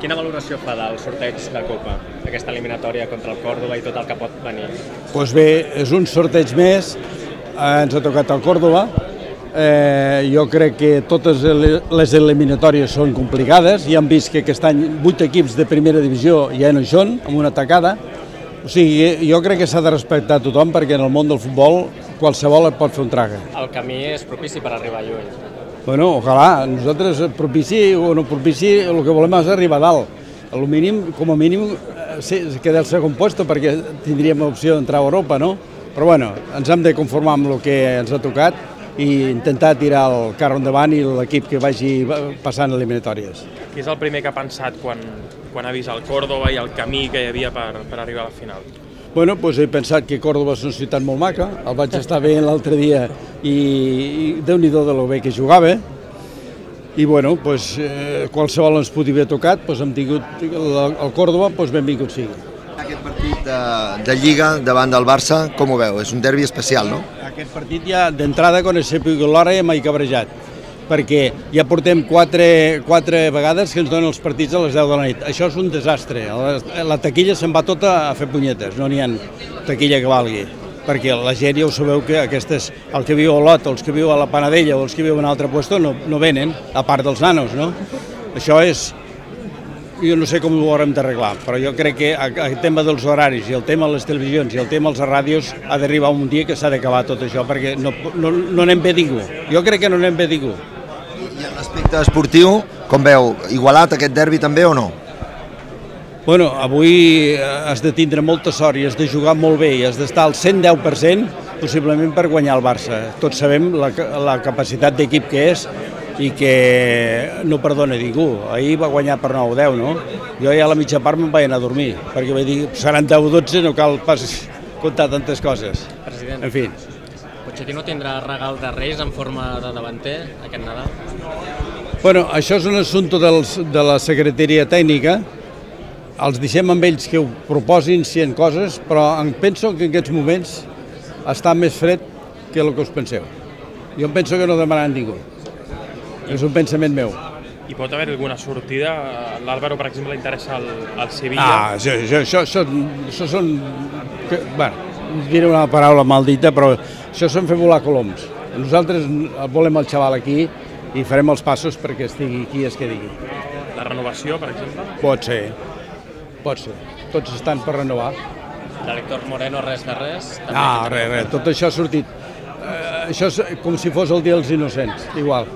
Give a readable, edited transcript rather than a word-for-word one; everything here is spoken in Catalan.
Quina valoració fa del sorteig de Copa, aquesta eliminatòria contra el Còrdova i tot el que pot venir? Doncs bé, és un sorteig més, ens ha tocat el Còrdova. Jo crec que totes les eliminatòries són complicades, ja hem vist que aquest any 8 equips de primera divisió ja no hi són, amb una tacada. O sigui, jo crec que s'ha de respectar tothom perquè en el món del futbol qualsevol et pot fer un traga. El camí és propici per arribar lluny. Bueno, ojalà, nosaltres propici o no propici, el que volem és arribar a dalt. Com a mínim, quedar al segon lloc perquè tindríem opció d'entrar a Europa, no? Però bueno, ens hem de conformar amb el que ens ha tocat i intentar tirar el carro endavant i l'equip que vagi passant eliminatòries. Qui és el primer que ha pensat quan ha vist el Còrdova i el camí que hi havia per arribar a la final? Bueno, doncs he pensat que Còrdova és una ciutat molt maca, el vaig estar veient l'altre dia i déu-n'hi-do de lo bé que jugava. I bueno, doncs qualsevol ens podia haver tocat, doncs hem tingut el Còrdova, doncs benvingut sigui. Aquest partit de Lliga davant del Barça, com ho veu? És un derbi especial, no? Aquest partit ja d'entrada, quan he sabut l'hora, ja m'he cabrejat, perquè ja portem quatre vegades que ens donen els partits a les 10 de la nit. Això és un desastre. La taquilla se'n va tota a fer punyetes, no n'hi ha taquilla que valgui, perquè la gent ja ho sabeu que el que viu a Olot, els que viu a la Panadella o els que viu en un altre lloc no venen, a part dels nanos, no? Això és... Jo no sé com ho haurem d'arreglar, però jo crec que el tema dels horaris i el tema de les televisions i el tema de les ràdios ha d'arribar un dia que s'ha d'acabar tot això, perquè no anem bé ningú. Jo crec que no anem bé ningú. I en l'aspecte esportiu, com veu, igualat aquest derbi també o no? Bueno, avui has de tindre molta sort i has de jugar molt bé i has d'estar al 110% possiblement per guanyar el Barça. Tots sabem la capacitat d'equip que és i que no perdona ningú. Ahir va guanyar per 9 o 10, no? Jo ja a la mitja part me'n vaig anar a dormir, perquè vaig dir, seran 10 o 12, no cal pas comptar tantes coses. President, en fi. Pochettino tindrà regal de Reis en forma de davanter aquest Nadal? Bueno, això és un assumpte de la secretaria tècnica. Els deixem amb ells que ho proposin, si en coses, però em penso que en aquests moments està més fred que el que us penseu. Jo em penso que no demanaran ningú. És un pensament meu. I pot haver alguna sortida? L'Àlvaro, per exemple, interessa al Sevilla. Això són... Bueno, diré una paraula maldita, però això són fer volar coloms. Nosaltres volem el xaval aquí i farem els passos perquè estigui qui es quedi aquí. La renovació, per exemple? Pot ser. Tots estan per renovar. De l'Héctor Moreno, res de res? Res. Tot això ha sortit. Això és com si fos el dia dels innocents, igual.